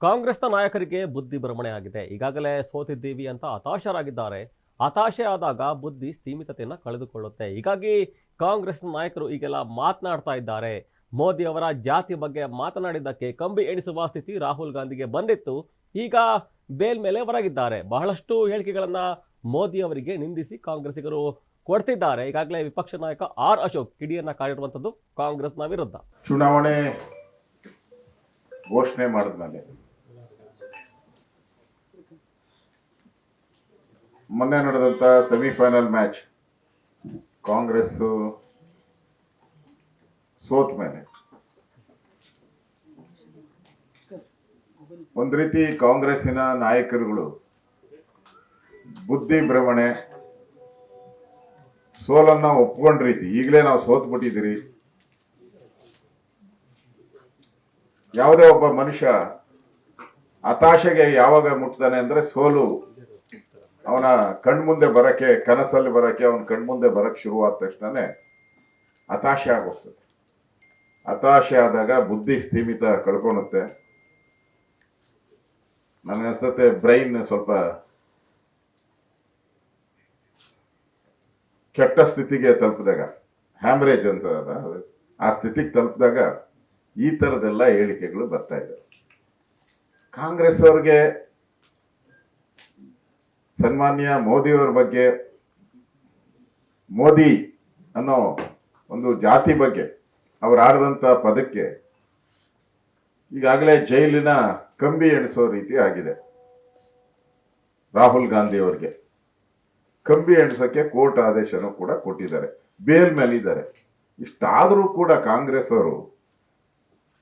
ಕಾಂಗ್ರೆಸ್ನ ನಾಯಕರಿಗೆ ಬುದ್ಧಿ ಭ್ರಮಣೆ ಆಗಿದೆ. ಈಗಾಗಲೇ ಸೋತಿದ್ದೀವಿ ಅಂತ ಹತಾಶರಾಗಿದ್ದಾರೆ. ಹತಾಶೆ ಆದಾಗ ಬುದ್ಧಿ ಸ್ಥೀಮಿತತೆಯನ್ನು ಕಳೆದುಕೊಳ್ಳುತ್ತೆ. ಹೀಗಾಗಿ ಕಾಂಗ್ರೆಸ್ನ ನಾಯಕರು ಈಗೆಲ್ಲ ಮಾತನಾಡ್ತಾ ಇದ್ದಾರೆ. ಮೋದಿ ಅವರ ಜಾತಿ ಬಗ್ಗೆ ಮಾತನಾಡಿದ್ದಕ್ಕೆ ಕಂಬಿ ಎಣಿಸುವ ಸ್ಥಿತಿ ರಾಹುಲ್ ಗಾಂಧಿಗೆ ಬಂದಿತ್ತು. ಈಗ ಬೇಲ್ ಮೇಲೆ ಹೊರಗಿದ್ದಾರೆ. ಬಹಳಷ್ಟು ಹೇಳಿಕೆಗಳನ್ನ ಮೋದಿ ಅವರಿಗೆ ನಿಂದಿಸಿ ಕಾಂಗ್ರೆಸ್ಸಿಗರು ಕೊಡ್ತಿದ್ದಾರೆ. ಈಗಾಗಲೇ ವಿಪಕ್ಷ ನಾಯಕ ಆರ್ ಅಶೋಕ್ ಕಿಡಿಯನ್ನ ಕಾಡಿರುವಂಥದ್ದು ಕಾಂಗ್ರೆಸ್ನ ವಿರುದ್ಧ. ಚುನಾವಣೆ ಘೋಷಣೆ ಮಾಡಿದ್ಮೇಲೆ ಮೊನ್ನೆ ನಡೆದಂತ ಸೆಮಿಫೈನಲ್ ಮ್ಯಾಚ್ ಕಾಂಗ್ರೆಸ್ ಸೋತ ಮೇಲೆ ಒಂದ್ ರೀತಿ ಕಾಂಗ್ರೆಸ್ಸಿನ ನಾಯಕರುಗಳು ಬುದ್ಧಿ ಭ್ರಮಣೆ, ಸೋಲನ್ನ ಒಪ್ಕೊಂಡ ರೀತಿ, ಈಗಲೇ ನಾವು ಸೋತ್ ಬಿಟ್ಟಿದ್ದೀರಿ. ಯಾವುದೇ ಒಬ್ಬ ಮನುಷ್ಯ ಹತಾಶೆಗೆ ಯಾವಾಗ ಮುಟ್ತಾನೆ ಅಂದ್ರೆ ಸೋಲು ಅವನ ಕಣ್ಮುಂದೆ ಬರಕ್ಕೆ, ಕನಸಲ್ಲಿ ಬರಕ್ಕೆ, ಅವನ ಕಣ್ಮುಂದೆ ಬರಕ್ಕೆ ಶುರುವಾದ ತಕ್ಷಣನೇ ಹತಾಶೆ ಆಗೋಗ್ತದೆ. ಹತಾಶೆ ಆದಾಗ ಬುದ್ಧಿ ಸ್ಥೀಮಿತ ಕಳ್ಕೊಳುತ್ತೆ. ನನಗನ್ಸುತ್ತೆ ಬ್ರೈನ್ ಸ್ವಲ್ಪ ಕೆಟ್ಟ ಸ್ಥಿತಿಗೆ ತಲುಪಿದಾಗ, ಹ್ಯಾಮ್ರೇಜ್ ಅಂತ ಆ ಸ್ಥಿತಿಗೆ ತಲುಪಿದಾಗ ಈ ತರದೆಲ್ಲ ಹೇಳಿಕೆಗಳು ಬರ್ತಾ ಇದೆ. ಕಾಂಗ್ರೆಸ್ ಅವ್ರಿಗೆ ಸನ್ಮಾನ್ಯ ಮೋದಿಯವರ ಬಗ್ಗೆ, ಮೋದಿ ಅನ್ನೋ ಒಂದು ಜಾತಿ ಬಗ್ಗೆ ಅವ್ರು ಆಡಿದಂತ ಪದಕ್ಕೆ ಈಗಾಗಲೇ ಜೈಲಿನ ಕಂಬಿ ಎಣಿಸೋ ರೀತಿ ಆಗಿದೆ. ರಾಹುಲ್ ಗಾಂಧಿ ಅವರಿಗೆ ಕಂಬಿ ಎಣಿಸಕ್ಕೆ ಕೋರ್ಟ್ ಆದೇಶನೂ ಕೂಡ ಕೊಟ್ಟಿದ್ದಾರೆ, ಬೇಲ್ ಮೇಲಿದ್ದಾರೆ. ಇಷ್ಟಾದರೂ ಕೂಡ ಕಾಂಗ್ರೆಸ್ ಅವರು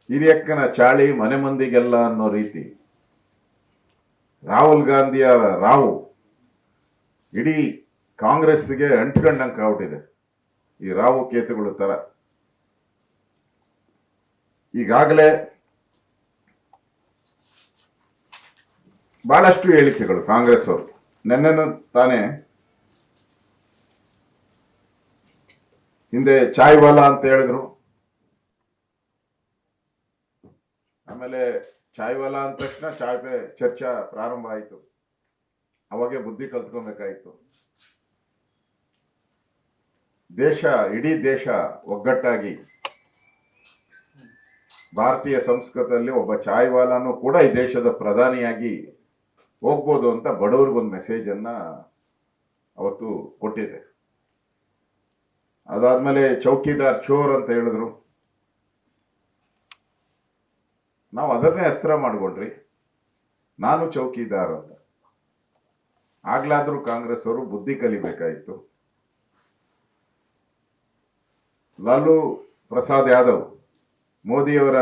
ಹಿರಿಯಕ್ಕನ ಚಾಳಿ ಮನೆ ಮಂದಿಗೆಲ್ಲ ಅನ್ನೋ ರೀತಿ ರಾಹುಲ್ ಗಾಂಧಿಯ ರಾವು ಇಡೀ ಕಾಂಗ್ರೆಸ್ಗೆ ಅಂಟ್ಕೊಂಡಂಗೆ ಆಗ್ಬಿಟ್ಟಿದೆ. ಈ ರಾವು ಕೇತುಗಳು ತರ ಈಗಾಗಲೇ ಬಹಳಷ್ಟು ಹೇಳಿಕೆಗಳು ಕಾಂಗ್ರೆಸ್ ಅವರು. ನೆನ್ನೆನು ತಾನೇ ಹಿಂದೆ ಚಾಯ್ ವಾಲಾ ಅಂತ ಹೇಳಿದ್ರು, ಆಮೇಲೆ ಚಾಯ್ ವಾಲಾ ಅಂದ ತಕ್ಷಣ ಚಾಯ್ ಪೇ ಚರ್ಚಾ ಪ್ರಾರಂಭ ಆಯಿತು. ಅವಾಗೆ ಬುದ್ಧಿ ಕಲ್ತ್ಕೊಬೇಕಾಯ್ತು. ದೇಶ, ಇಡೀ ದೇಶ ಒಗ್ಗಟ್ಟಾಗಿ ಭಾರತೀಯ ಸಂಸ್ಕೃತಿಯಲ್ಲಿ ಒಬ್ಬ ಚಾಯ್ ವಾಲಾನು ಕೂಡ ಈ ದೇಶದ ಪ್ರಧಾನಿಯಾಗಿ ಹೋಗ್ಬೋದು ಅಂತ ಬಡವರಿಗೊಂದು ಮೆಸೇಜ್ ಅನ್ನ ಅವತ್ತು ಕೊಟ್ಟಿದೆ. ಅದಾದ್ಮೇಲೆ ಚೌಕಿದಾರ್ ಚೋರ್ ಅಂತ ಹೇಳಿದ್ರು. ನಾವು ಅದನ್ನೇ ಅಸ್ತ್ರ ಮಾಡ್ಕೊಂಡ್ರಿ, ನಾನು ಚೌಕಿದಾರ್ ಅಂತ. ಆಗ್ಲಾದ್ರೂ ಕಾಂಗ್ರೆಸ್ ಅವರು ಬುದ್ಧಿ ಕಲಿಬೇಕಾಯಿತು. ಲಾಲು ಪ್ರಸಾದ್ ಯಾದವ್ ಮೋದಿಯವರ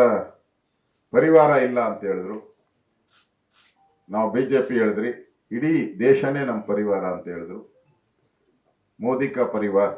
ಪರಿವಾರ ಇಲ್ಲ ಅಂತ ಹೇಳಿದ್ರು. ನಾವು ಬಿಜೆಪಿ ಹೇಳಿದ್ರಿ, ಇಡೀ ದೇಶನೇ ನಮ್ಮ ಪರಿವಾರ ಅಂತ ಹೇಳಿದ್ರು. ಮೋದಿ ಕಾ ಪರಿವಾರ